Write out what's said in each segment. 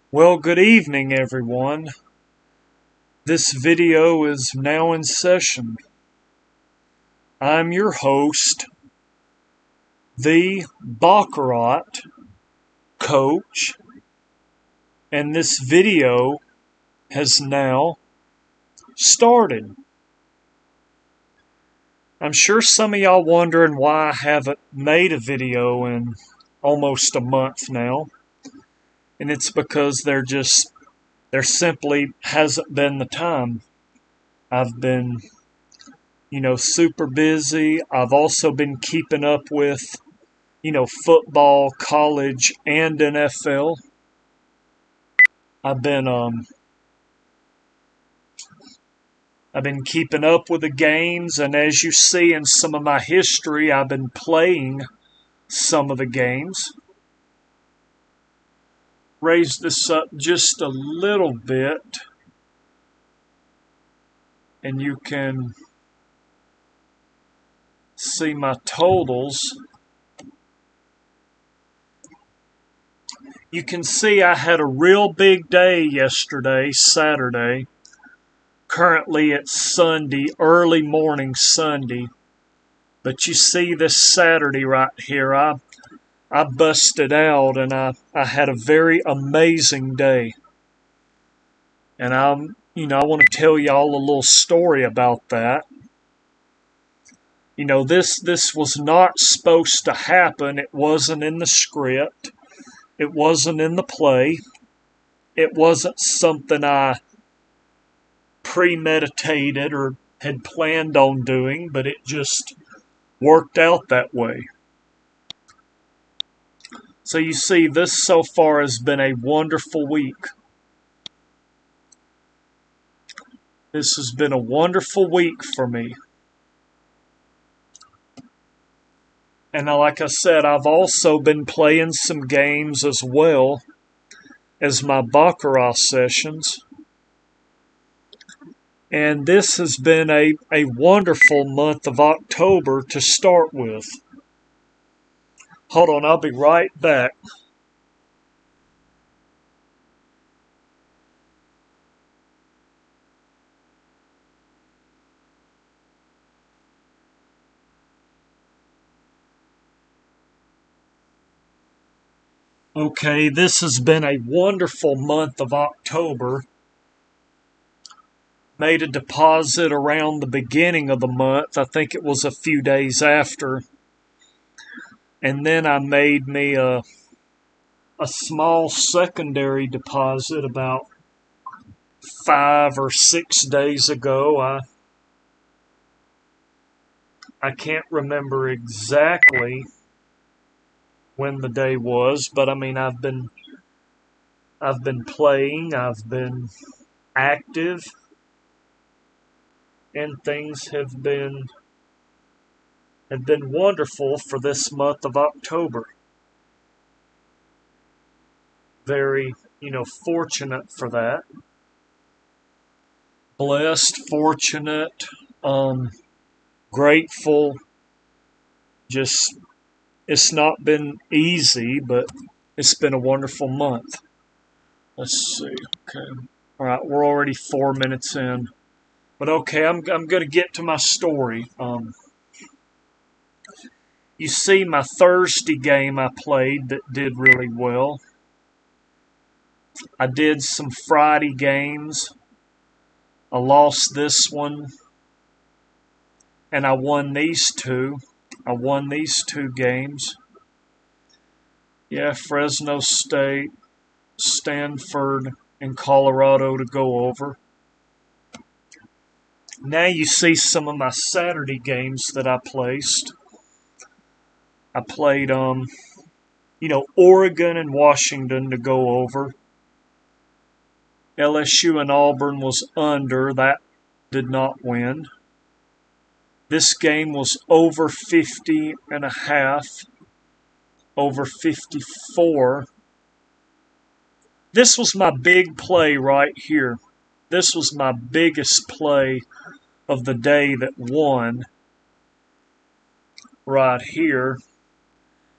Well, good evening, everyone. This video is now in session. I'm your host, the Baccarat Coach, and this video has now started. I'm sure some of y'all wondering why I haven't made a video in almost a month now, and it's because there simply hasn't been the time. I've been super busy. I've also been keeping up with, football, college, and NFL. I've been I've been keeping up with the games, and as you see in some of my history, I've been playing some of the games. Raise this up just a little bit, and you can see my totals. You can see I had a real big day yesterday, Saturday. Currently it's Sunday, early morning Sunday. But you see this Saturday right here, I busted out and I had a very amazing day. And I want to tell y'all a little story about that. This was not supposed to happen. It wasn't in the script. It wasn't in the play. It wasn't something I premeditated or had planned on doing, but it just worked out that way. So you see, this so far has been a wonderful week. This has been a wonderful week for me. And like I said, I've also been playing some games as well as my Baccarat sessions. And this has been a wonderful month of October to start with. Hold on, I'll be right back. Okay, this has been a wonderful month of October. Made a deposit around the beginning of the month. I think it was a few days after. And then I made me a small secondary deposit about 5 or 6 days ago. I can't remember exactly when the day was, but I mean I've been playing, I've been active, and things have been wonderful for this month of October. Very, fortunate for that. Blessed, fortunate, grateful. Just, it's not been easy, but it's been a wonderful month. Let's see. Okay. All right, we're already 4 minutes in. But okay, I'm going to get to my story. You see my Thursday game I played that did really well. I did some Friday games. I lost this one. And I won these two. I won these 2 games. Yeah, Fresno State, Stanford, and Colorado to go over. Now you see some of my Saturday games that I placed. I played, Oregon and Washington to go over. LSU and Auburn was under. That did not win. This game was over 50.5. Over 54. This was my big play right here. This was my biggest play of the day that won right here.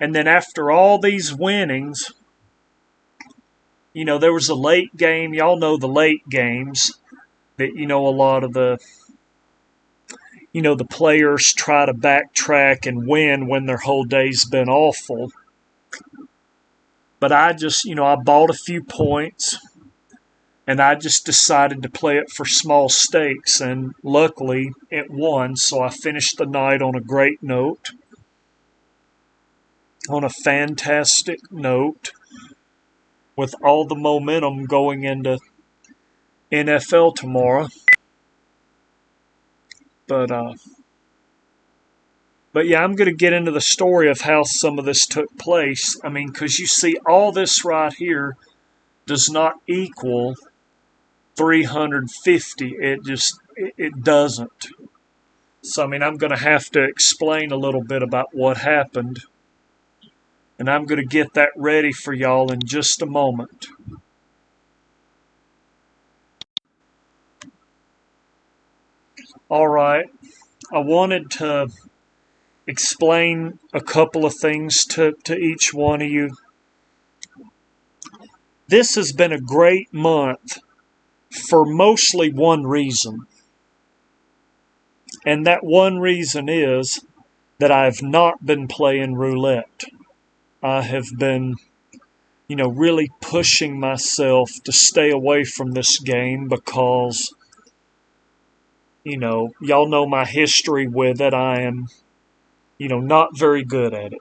And then after all these winnings, there was a late game. Y'all know the late games that, a lot of the players try to backtrack and win when their whole day's been awful. But I just, I bought a few points and I just decided to play it for small stakes. And luckily it won. So I finished the night on a great note, on a fantastic note, with all the momentum going into NFL tomorrow. But yeah, I'm going to get into the story of how some of this took place. I mean, because you see, all this right here does not equal 350. It doesn't. So, I mean, I'm going to have to explain a little bit about what happened. And I'm going to get that ready for y'all in just a moment. All right. I wanted to explain a couple of things to each one of you. This has been a great month for mostly one reason. And that one reason is that I have not been playing roulette. I have been, really pushing myself to stay away from this game because, y'all know my history with it. I am, not very good at it.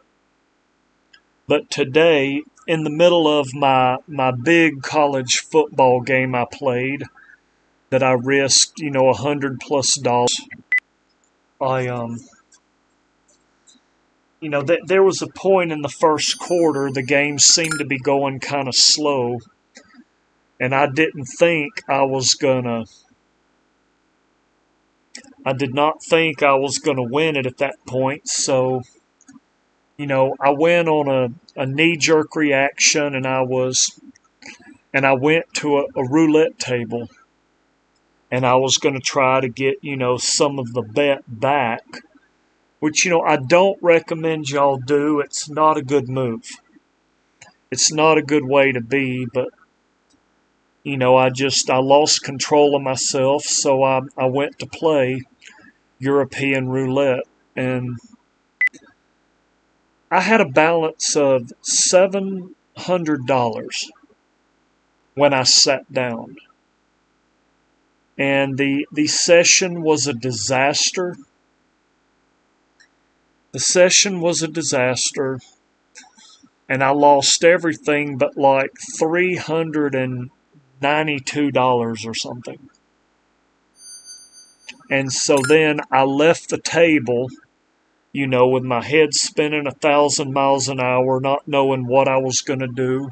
But today, in the middle of my big college football game I played, that I risked, $100+, there was a point in the first quarter, the game seemed to be going kind of slow, and I did not think I was gonna win it at that point. So, I went on a knee-jerk reaction, and I went to a roulette table, and I was going to try to get, some of the bet back, which, I don't recommend y'all do. It's not a good move. It's not a good way to be, but, I lost control of myself, so I went to play European roulette, and I had a balance of $700 when I sat down. And the session was a disaster. The session was a disaster, and I lost everything but like $392 or something. And so then I left the table, with my head spinning 1,000 miles an hour, not knowing what I was going to do.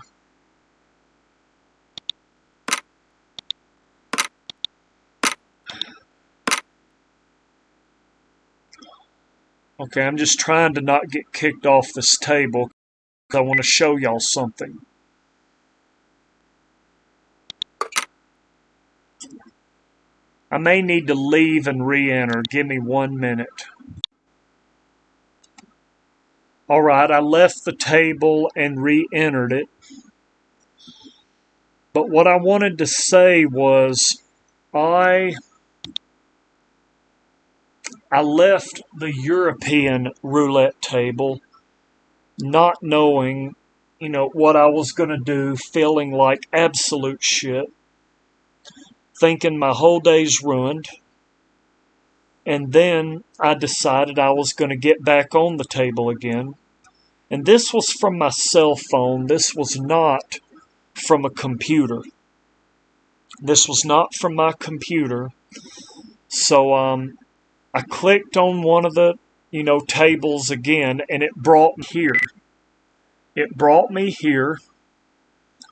Okay, I'm just trying to not get kicked off this table because I want to show y'all something. I may need to leave and re-enter. Give me 1 minute. Alright, I left the table and re-entered it. But what I wanted to say was I left the European roulette table not knowing, what I was going to do, feeling like absolute shit, thinking my whole day's ruined. And then I decided I was going to get back on the table again. And this was from my cell phone. This was not from a computer. This was not from my computer. So I clicked on one of the, tables again, and it brought me here. It brought me here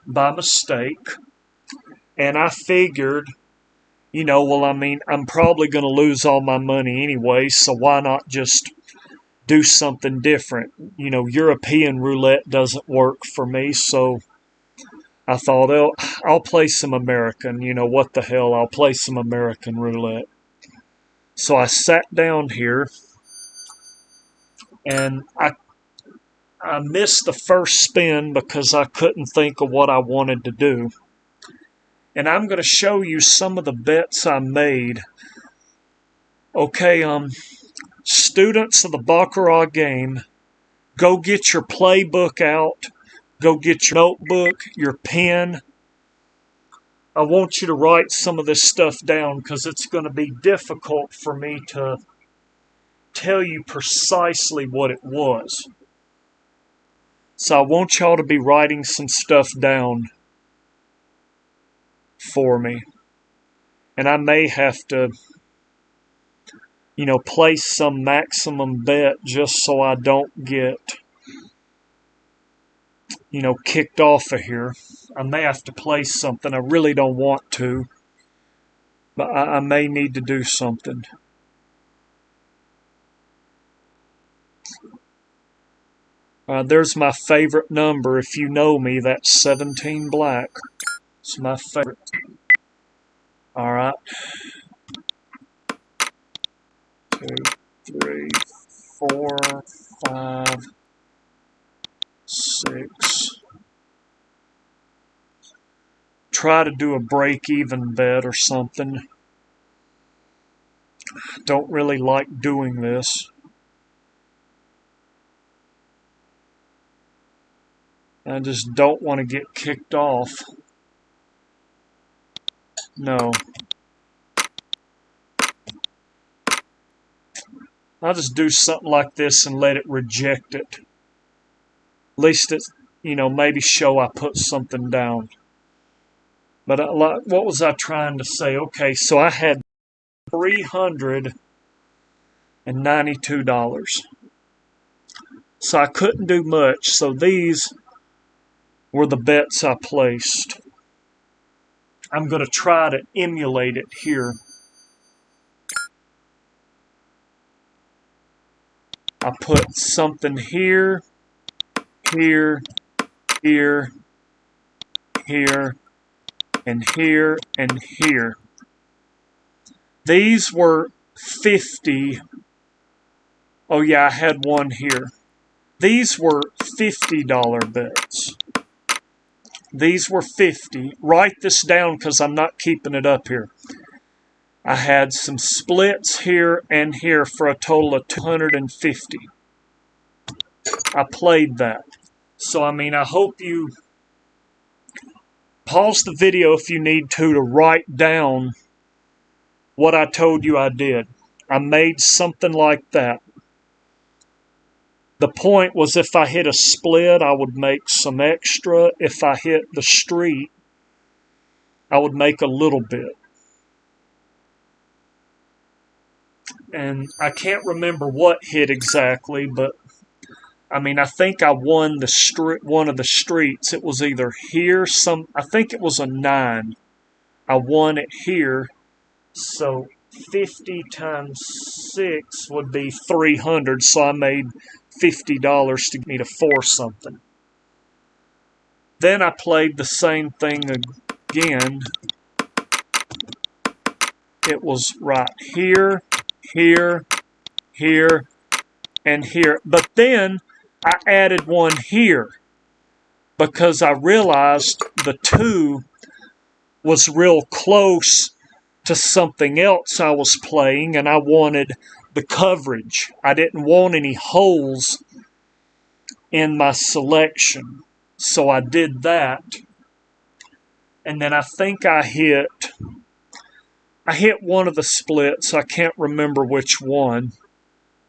by mistake. And I figured, I'm probably going to lose all my money anyway, so why not just do something different? European roulette doesn't work for me, so I thought, oh, I'll play some American. What the hell, I'll play some American roulette. So I sat down here, and I I missed the first spin because I couldn't think of what I wanted to do. And I'm going to show you some of the bets I made. Okay, students of the Baccarat game, go get your playbook out. Go get your notebook, your pen. I want you to write some of this stuff down because it's going to be difficult for me to tell you precisely what it was. So I want y'all to be writing some stuff down for me. And I may have to, place some maximum bet just so I don't get, kicked off of here. I may have to place something. I really don't want to, but I may need to do something. There's my favorite number. If you know me, that's 17 black. It's my favorite. All right. 2, 3, 4, 5, 6. Try to do a break-even bet or something. Don't really like doing this. I just don't want to get kicked off. No. I'll just do something like this and let it reject it. At least it's, maybe show I put something down. But what was I trying to say? Okay, so I had $392. So I couldn't do much. So these were the bets I placed. I'm going to try to emulate it here. I put something here, here, here, here, and here, and here. These were 50. Oh yeah, I had one here. These were $50 bets. These were 50. Write this down because I'm not keeping it up here. I had some splits here and here for a total of 250. I played that. So, I hope you pause the video if you need to write down what I told you I did. I made something like that. The point was if I hit a split, I would make some extra. If I hit the street, I would make a little bit. And I can't remember what hit exactly, but I think I won one of the streets. It was either here, I think it was a 9. I won it here. So 50 times 6 would be 300. So I made $50 to get me to 4 something. Then I played the same thing again. It was right here, here, here, and here. But then I added one here because I realized the 2 was real close to something else I was playing, and I wanted the coverage. I didn't want any holes in my selection. So I did that. And then I think I hit one of the splits. I can't remember which one,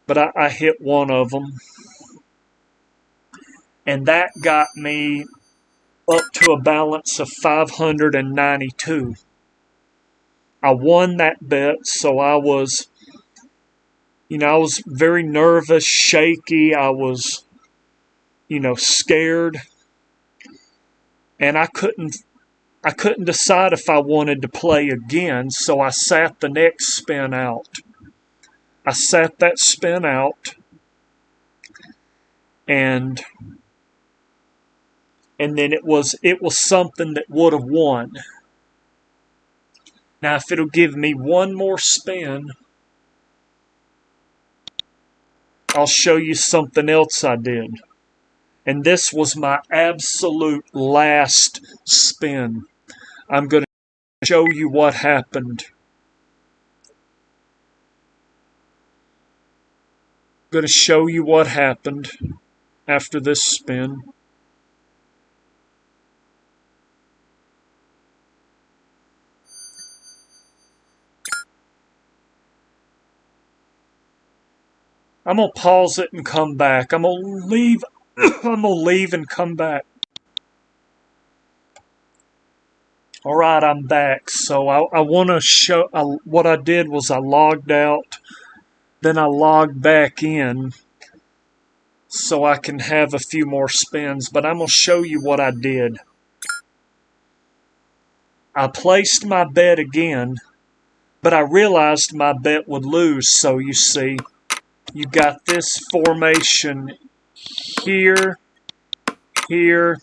but I hit one of them. And that got me up to a balance of 592. I won that bet, so I was very nervous, shaky. I was, scared. And I couldn't decide if I wanted to play again, so I sat the next spin out. I sat that spin out, and then it was something that would have won. Now, if it'll give me one more spin, I'll show you something else I did. And this was my absolute last spin. I'm going to show you what happened. I'm going to show you what happened after this spin. I'm going to pause it and come back. I'm going to leave. I'm going to leave and come back. All right, I'm back. So I want to show what I did was I logged out. Then I logged back in so I can have a few more spins. But I'm going to show you what I did. I placed my bet again, but I realized my bet would lose. So you see, you got this formation here, here,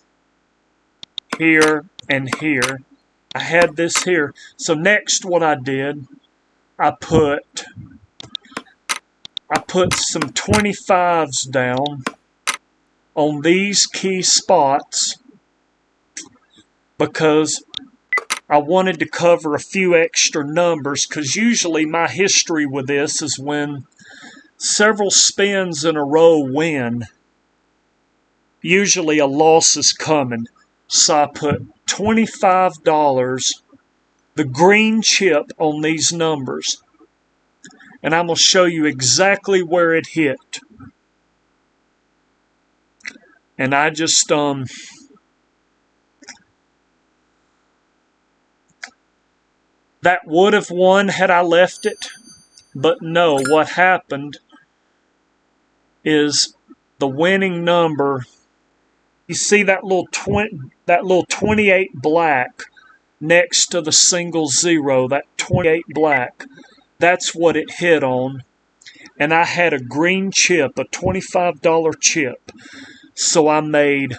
here, and here. I had this here. So next what I did, I put some 25s down on these key spots because I wanted to cover a few extra numbers, because usually my history with this is when several spins in a row win, usually a loss is coming. So I put $25, the green chip, on these numbers. And I'm going to show you exactly where it hit. And I just, that would have won had I left it. But no, what happened is the winning number, you see that little 28 black next to the single zero, that 28 black, that's what it hit on. And I had a green chip, a $25 chip. So I made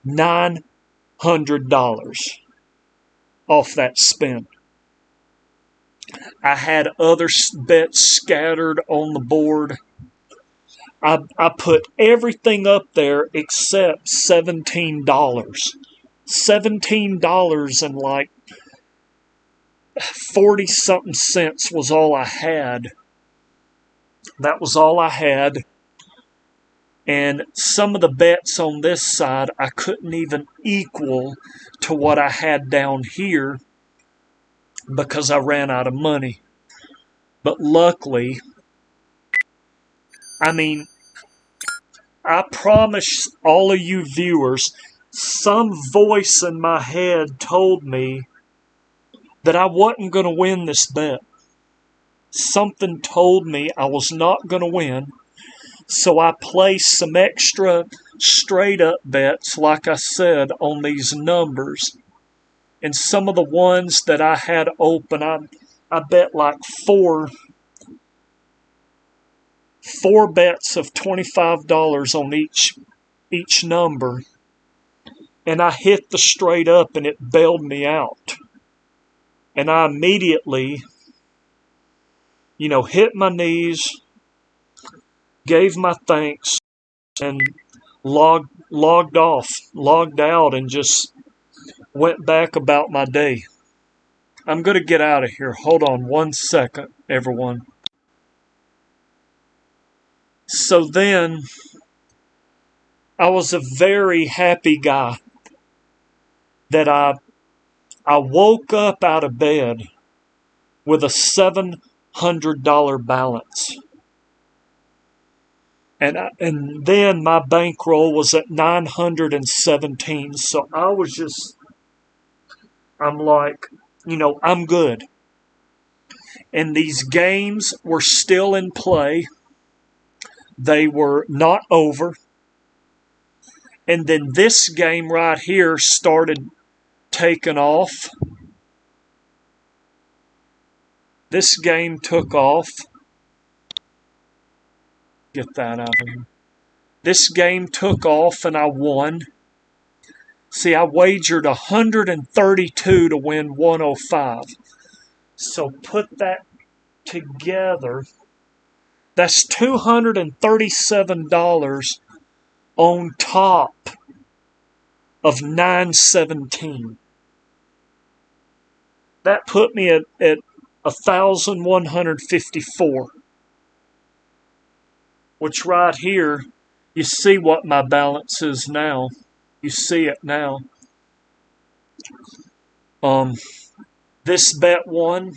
$900 off that spin. I had other bets scattered on the board. I put everything up there except $17. $17 and like 40-something cents was all I had. That was all I had. And some of the bets on this side I couldn't even equal to what I had down here because I ran out of money. But luckily, I promise all of you viewers, some voice in my head told me that I wasn't going to win this bet. Something told me I was not going to win. So I placed some extra straight up bets, like I said, on these numbers. And some of the ones that I had open, I bet like four bets of $25 on each number. And I hit the straight up and it bailed me out. And I immediately, hit my knees, gave my thanks, and logged out, and just went back about my day. I'm going to get out of here. Hold on 1 second, everyone. So then, I was a very happy guy that I woke up out of bed with a $700 balance. And then my bankroll was at 917. So I'm like, I'm good. And these games were still in play. They were not over. And then this game right here started taking off. This game took off. Get that out of here. This game took off and I won. See, I wagered 132 to win 105. So put that together. That's $237 on top of 917. That put me at 1,154. Which right here, you see what my balance is now. You see it now. This bet won.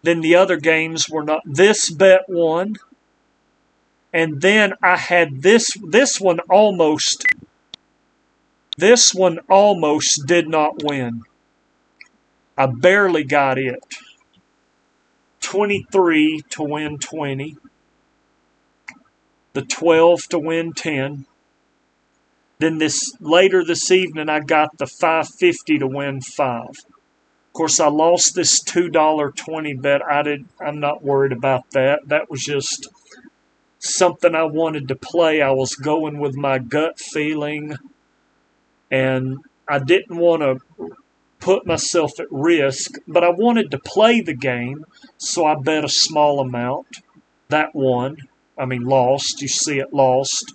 Then the other games were not. This bet won. And then I had this one almost. This one almost did not win. I barely got it. 23 to win 20. The 12 to win 10. Then later this evening, I got the 550 to win 5. Of course, I lost this $2.20 bet. I'm not worried about that. That was just something I wanted to play. I was going with my gut feeling, and I didn't want to put myself at risk, but I wanted to play the game, so I bet a small amount. That won. Lost. You see it lost.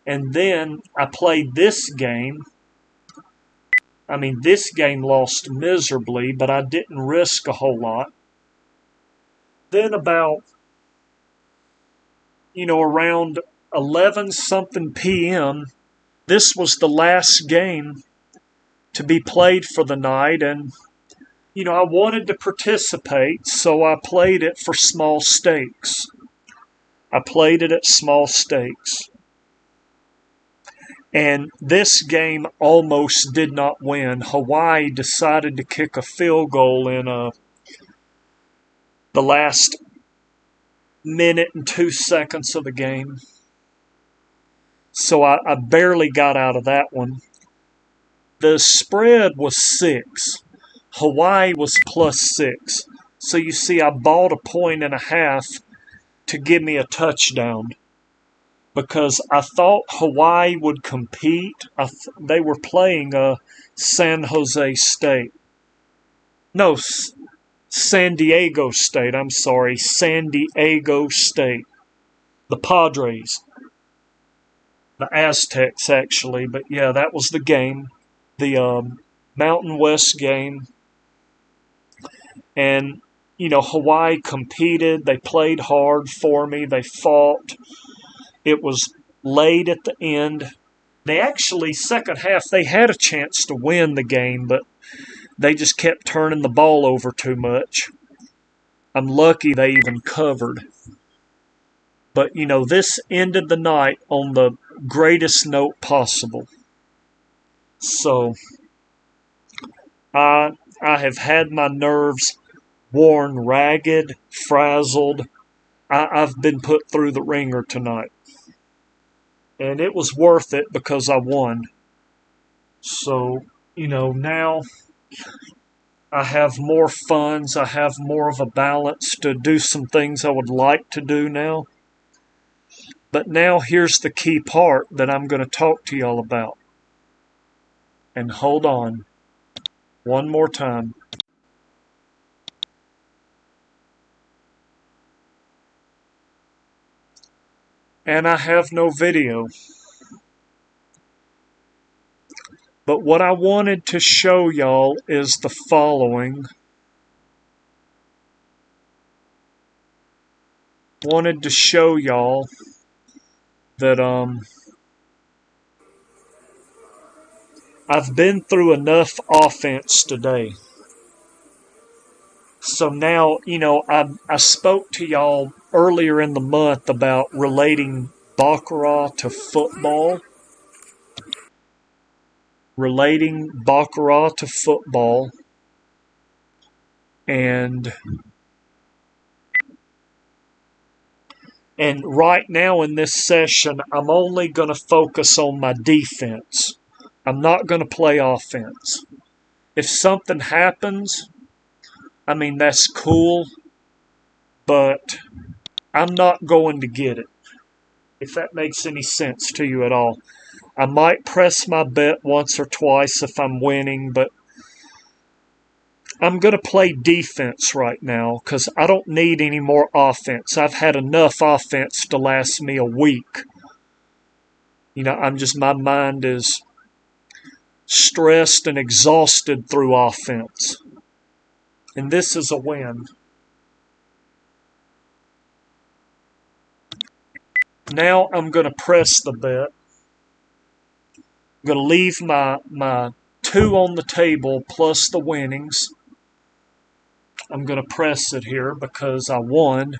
And then I played this game. This game lost miserably, but I didn't risk a whole lot. Then about, around 11-something p.m., this was the last game to be played for the night, and, I wanted to participate, so I played it for small stakes. I played it at small stakes. And this game almost did not win. Hawaii decided to kick a field goal in the last minute and 2 seconds of the game. So I barely got out of that one. The spread was 6. Hawaii was +6. So you see, I bought 1.5 to give me a touchdown, because I thought Hawaii would compete. They were playing San Jose State. No, San Diego State. I'm sorry, San Diego State. The Padres. The Aztecs, actually. But yeah, that was the game. The Mountain West game. And, Hawaii competed. They played hard for me. They fought. It was late at the end. They actually, second half, they had a chance to win the game, but they just kept turning the ball over too much. I'm lucky they even covered. But, this ended the night on the greatest note possible. So, I have had my nerves worn ragged, frazzled. I've been put through the ringer tonight. And it was worth it because I won. So, now I have more funds. I have more of a balance to do some things I would like to do now. But now here's the key part that I'm going to talk to y'all about. And hold on. One more time. And I have no video. But what I wanted to show y'all is the following. Wanted to show y'all that I've been through enough offense today. So now, I spoke to y'all earlier in the month about relating Baccarat to football. Relating Baccarat to football. And right now in this session, I'm only going to focus on my defense. I'm not going to play offense. If something happens, that's cool, but I'm not going to get it, if that makes any sense to you at all. I might press my bet once or twice if I'm winning, but I'm going to play defense right now because I don't need any more offense. I've had enough offense to last me a week. my mind is stressed and exhausted through offense. And this is a win. Now I'm going to press the bet. I'm going to leave my 2 on the table plus the winnings. I'm going to press it here because I won.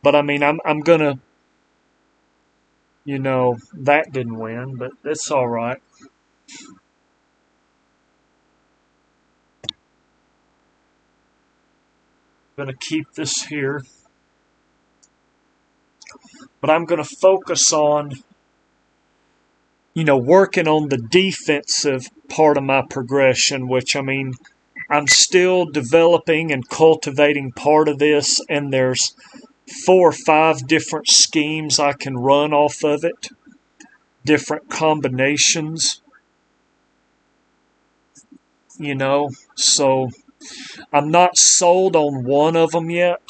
But I mean, I'm going to, that didn't win, but it's all right. I'm going to keep this here. But I'm going to focus on, working on the defensive part of my progression, which, I mean, I'm still developing and cultivating part of this, and there's 4 or 5 different schemes I can run off of it, different combinations, so I'm not sold on one of them yet.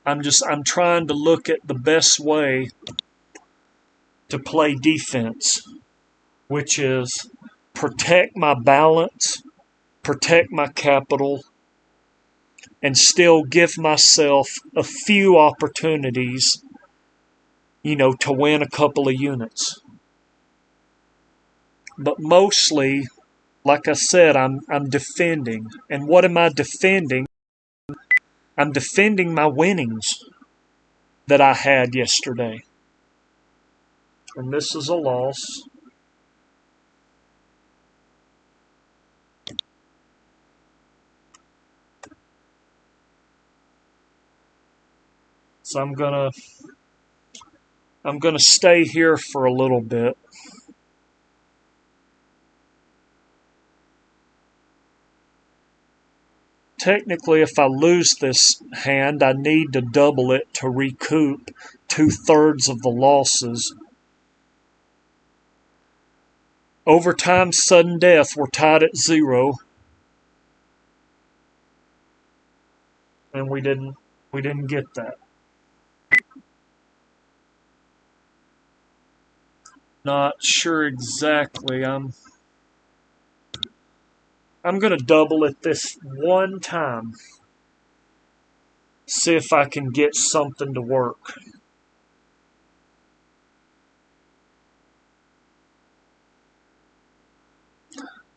I'm trying to look at the best way to play defense, which is protect my balance, protect my capital, and still give myself a few opportunities, to win a couple of units. But mostly, like I said, I'm defending. And what am I defending? I'm defending my winnings that I had yesterday. And this is a loss. So I'm gonna stay here for a little bit. Technically, if I lose this hand, I need to double it to recoup 2/3 of the losses. Overtime, sudden death, we're tied at 0. And we didn't get that. Not sure exactly. I'm going to double it this one time. See if I can get something to work.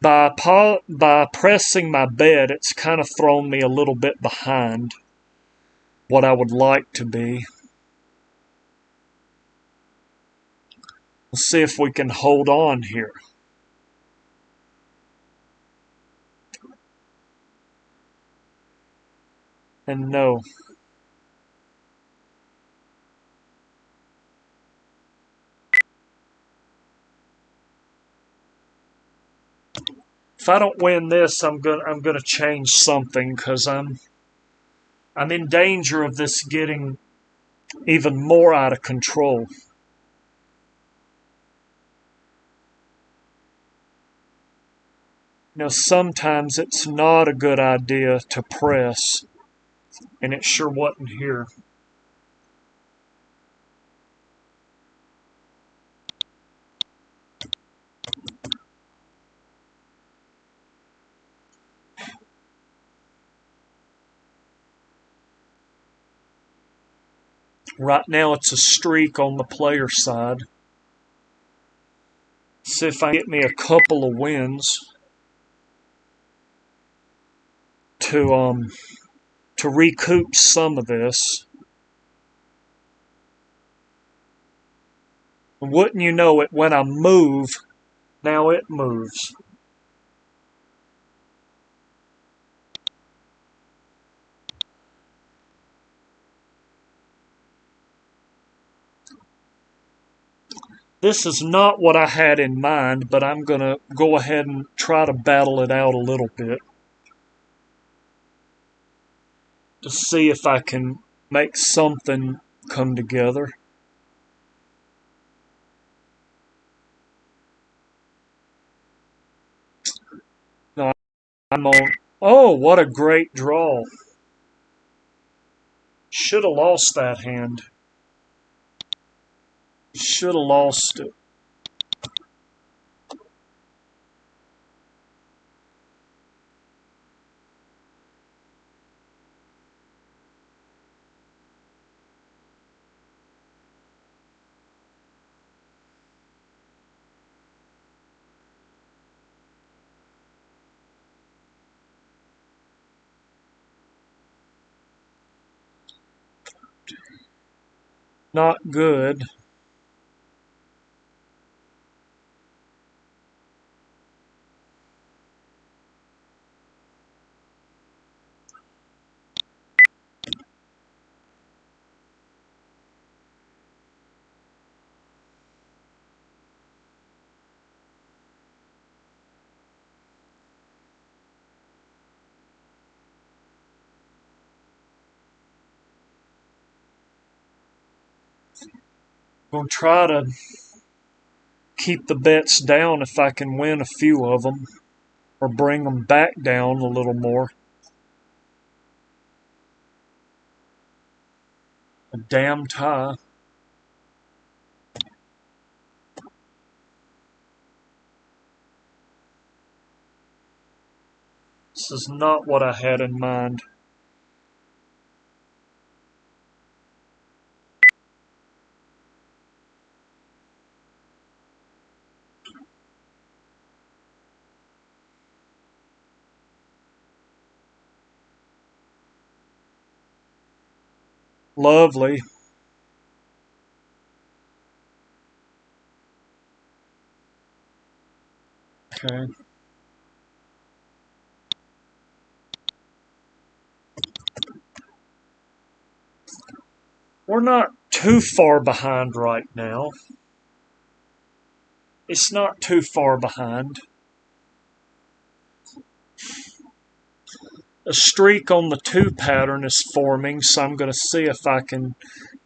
By pressing my bet, it's kind of thrown me a little bit behind what I would like to be. We'll see if we can hold on here. And no. If I don't win this, I'm gonna change something because I'm in danger of this getting even more out of control. Sometimes it's not a good idea to press, and it sure wasn't here. Right now it's a streak on the player side. See if I can get me a couple of wins to recoup some of this. And wouldn't you know it, when I move, now it moves. This is not what I had in mind, but I'm going to go ahead and try to battle it out a little bit to see if I can make something come together. No, I'm on. Oh, what a great draw. Should have lost that hand. Should have lost it. Not good. Gonna try to keep the bets down if I can win a few of them, or bring them back down a little more. A damn tie. This is not what I had in mind. Lovely. Okay. We're not too far behind right now. It's not too far behind. A streak on the 2 pattern is forming, so I'm going to see if I can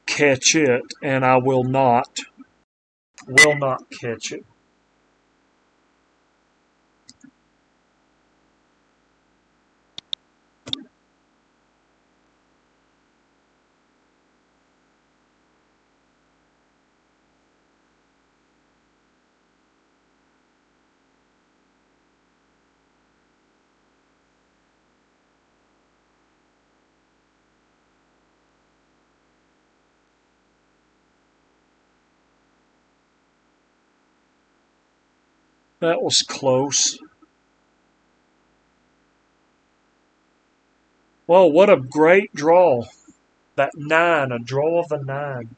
catch it, and I will not. Will not catch it. That was close. Well, what a great draw. That 9, a draw of a 9.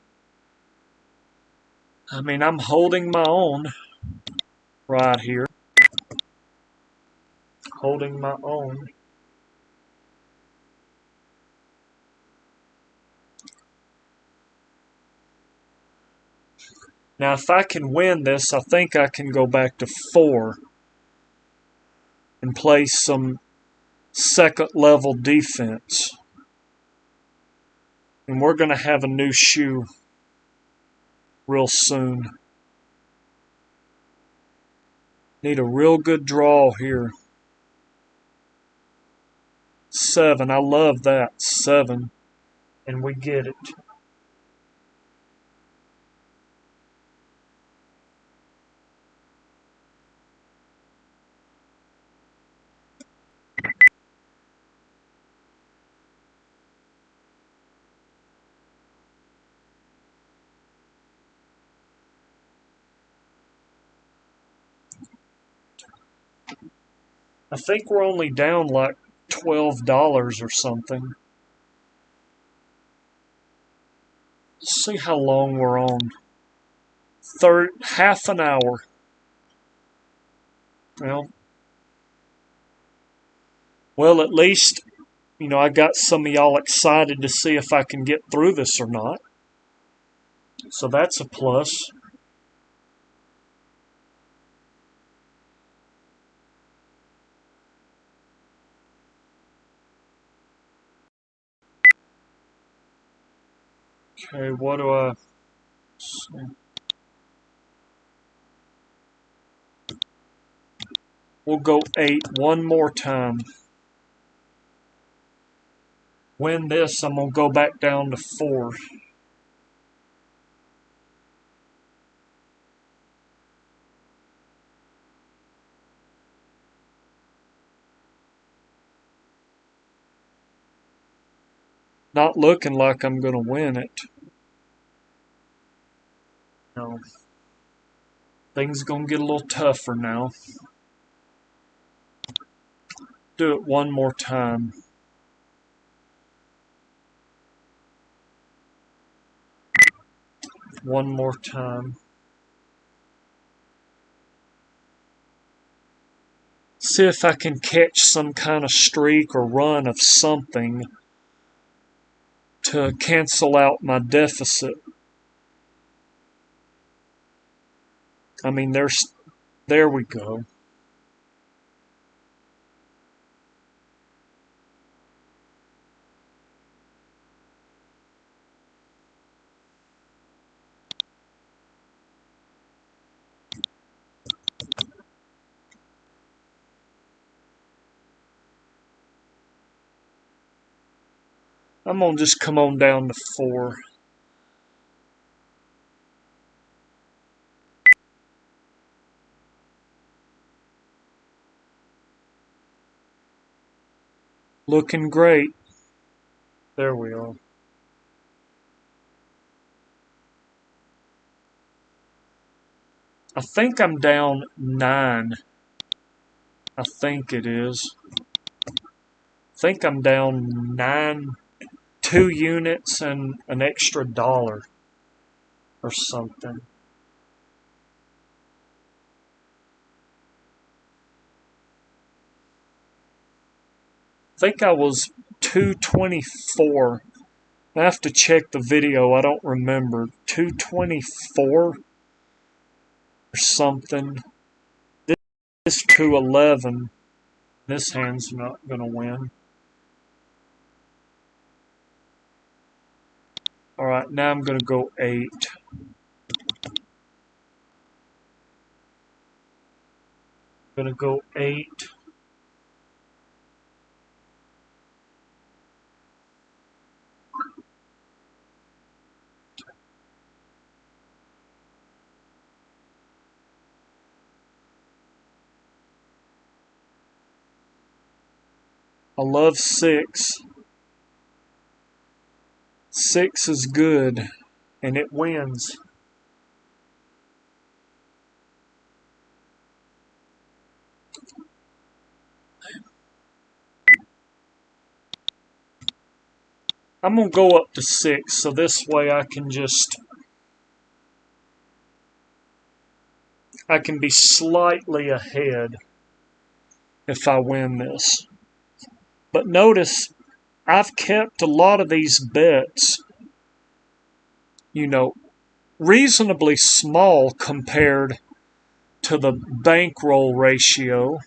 I mean, I'm holding my own right here. Holding my own. Now, if I can win this, I think I can go back to 4 and play some second level defense. And we're going to have a new shoe real soon. Need a real good draw here. 7, I love that. 7, and we get it. I think we're only down like $12 or something. Let's see how long we're on. Half an hour. Well, at least, I got some of y'all excited to see if I can get through this or not. So that's a plus. Okay, what do I see? We'll go 8 one more time. Win this, I'm going to go back down to 4. Not looking like I'm going to win it. No. Things are going to get a little tougher now. Do it one more time. One more time. See if I can catch some kind of streak or run of something to cancel out my deficit. I mean, there we go. I'm going to just come on down to 4. Looking great. There we are. I think I'm down 9. I think it is. I think I'm down 9, 2 units and an extra $1 or something. I think I was 224. I have to check the video. I don't remember. 224 or something. This 211. This hand's not going to win. Alright, now I'm going to go 8. I'm going to go 8. I love 6. 6 is good, and it wins. I'm going to go up to 6, so this way I can be slightly ahead if I win this. But notice, I've kept a lot of these bets, reasonably small compared to the bankroll ratio.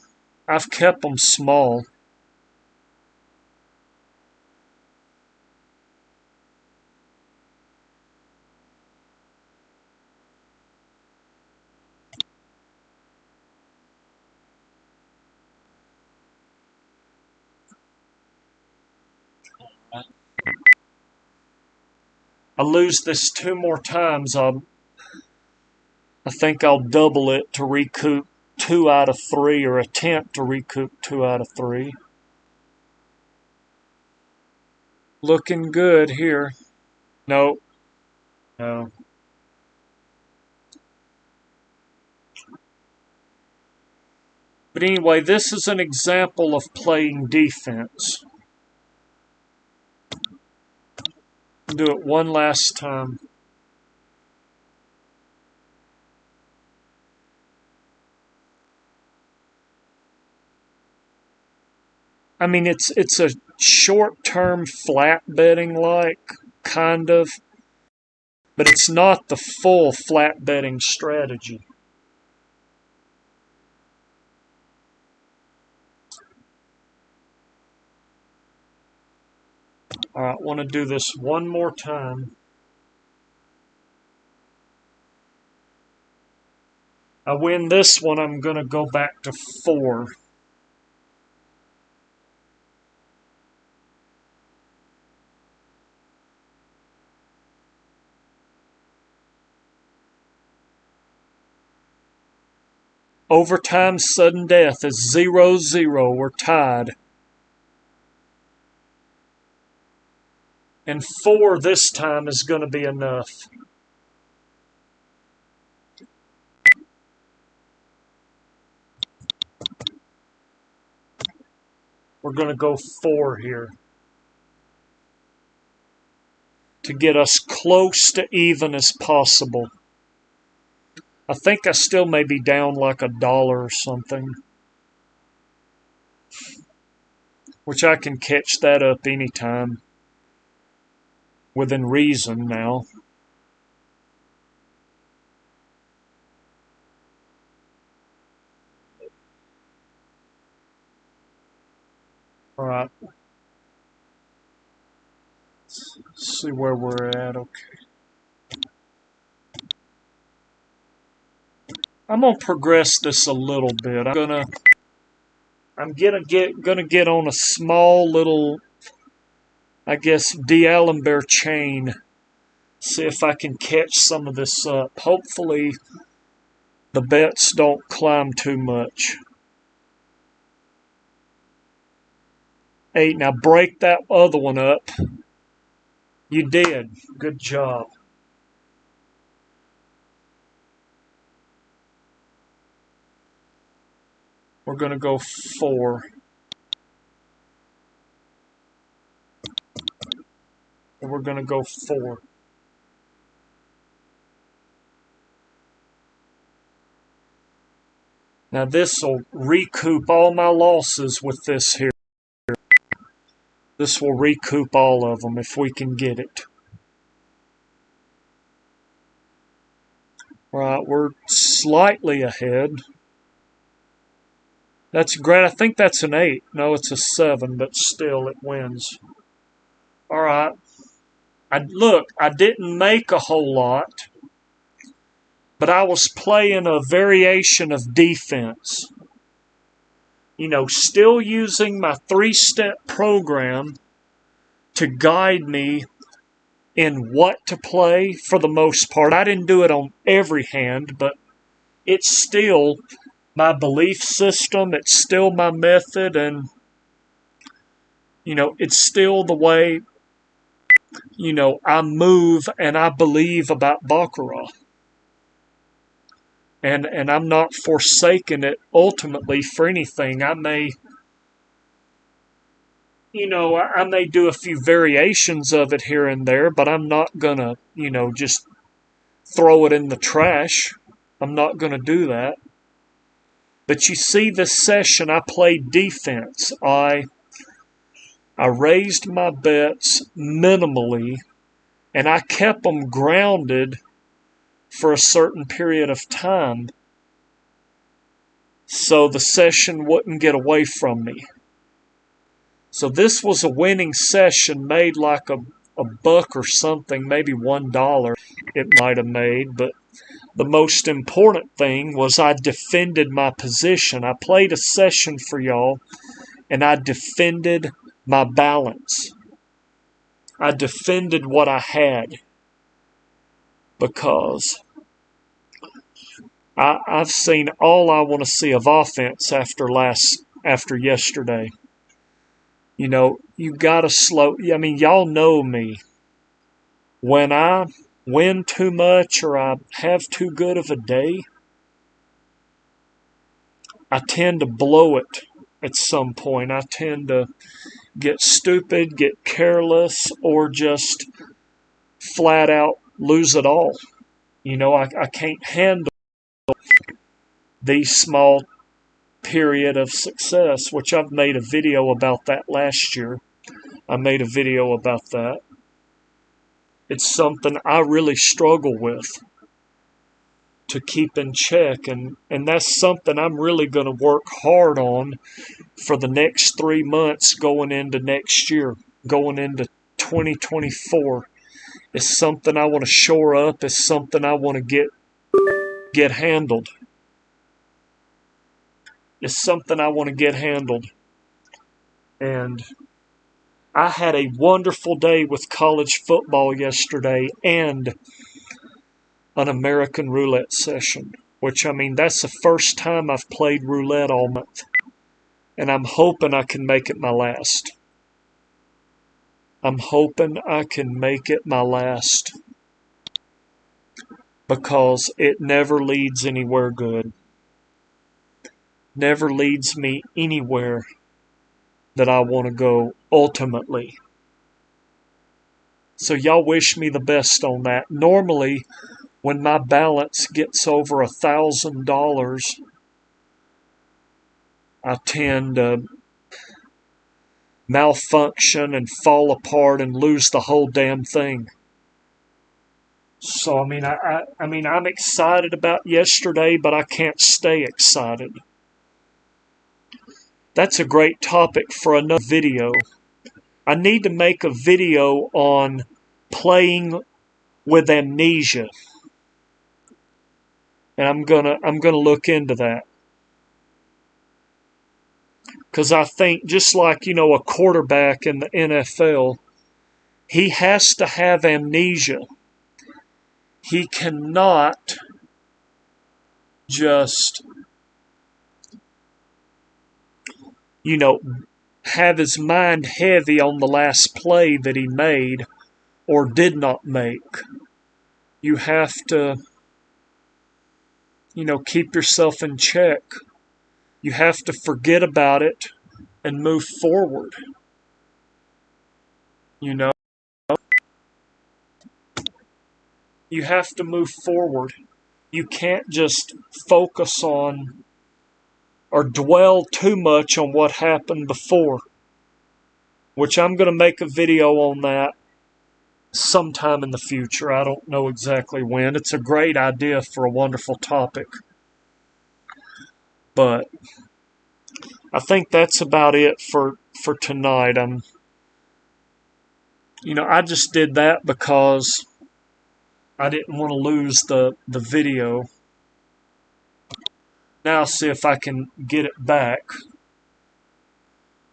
I've kept them small. I lose this 2 more times, I think I'll double it to recoup 2 out of 3, or attempt to recoup 2 out of 3. Looking good here. No. No. But anyway, this is an example of playing defense. Do it one last time. I mean, it's a short-term flat betting, like, kind of, but it's not the full flat betting strategy. Alright, I want to do this one more time. I win this one, I'm going to go back to 4. Overtime sudden death is 0-0. We're tied. And 4 this time is going to be enough. We're going to go 4 here to get us close to even as possible. I think I still may be down like $1 or something, which I can catch that up anytime within reason now. All right. Let's see where we're at. Okay. I'm gonna progress this a little bit. I'm gonna get on a small little, I guess, D'Alembert chain. See if I can catch some of this up. Hopefully the bets don't climb too much. 8. Now break that other one up. You did. Good job. We're going to go 4. And we're going to go 4. Now this will recoup all my losses with this here. This will recoup all of them if we can get it. Right, we're slightly ahead. That's great. I think that's an 8. No, it's a 7, but still it wins. All right. Look, I didn't make a whole lot, but I was playing a variation of defense. You know, still using my 3-step program to guide me in what to play for the most part. I didn't do it on every hand, but it's still my belief system. It's still my method, and, you know, it's still the way, you know, I move and I believe about Baccarat. And I'm not forsaking it ultimately for anything. I may, you know, I may do a few variations of it here and there, but I'm not going to, you know, just throw it in the trash. I'm not going to do that. But you see, this session I played defense. I raised my bets minimally, and I kept them grounded for a certain period of time so the session wouldn't get away from me. So this was a winning session, made like a buck or something, maybe $1 it might have made. But the most important thing was I defended my position. I played a session for y'all, and I defended my balance. I defended what I had, because I've seen all I want to see of offense after yesterday. You know, you gotta slow. I mean, y'all know me. When I win too much or I have too good of a day, I tend to blow it at some point. I tend to get stupid, get careless, or just flat out lose it all. You know, I can't handle these small period of success, which I've made a video about that last year. I made a video about that. It's something I really struggle with to keep in check, and that's something I'm really going to work hard on for the next 3 months going into next year, going into 2024. It's something I want to shore up. It's something I want to get handled. is something I want to get handled. And I had a wonderful day with college football yesterday and an American roulette session, which, I mean, that's the first time I've played roulette all month. And I'm hoping I can make it my last. I'm hoping I can make it my last. Because it never leads anywhere good. Never leads me anywhere that I want to go ultimately. So y'all wish me the best on that. Normally, when my balance gets over $1,000, I tend to malfunction and fall apart and lose the whole damn thing. So I mean I'm excited about yesterday, but I can't stay excited. That's a great topic for another video. I need to make a video on playing with amnesia. And I'm gonna look into that. Because I think just like, a quarterback in the NFL, he has to have amnesia. He cannot just, have his mind heavy on the last play that he made or did not make. You have to, keep yourself in check. You have to forget about it and move forward. You have to move forward. You can't just focus on or dwell too much on what happened before, which I'm going to make a video on that sometime in the future. I don't know exactly when. It's a great idea for a wonderful topic. But I think that's about it for tonight. I just did that because I didn't want to lose the video. Now see if I can get it back.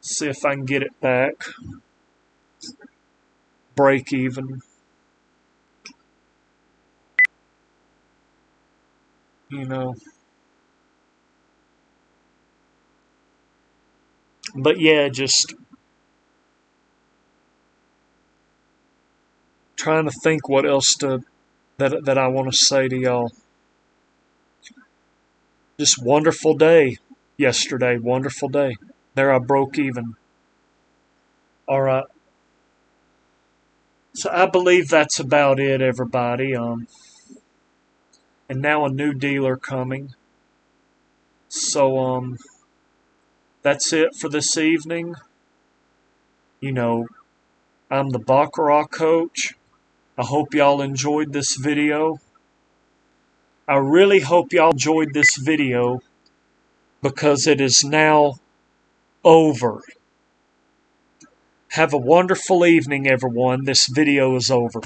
See if I can get it back. Break even. But yeah, just trying to think what else that I want to say to y'all. Just wonderful day yesterday. Wonderful day. There I broke even. All right. So I believe that's about it, everybody. And now a new dealer coming. So that's it for this evening. I'm the Baccarat Coach. I hope y'all enjoyed this video. I really hope y'all enjoyed this video because it is now over. Have a wonderful evening, everyone. This video is over.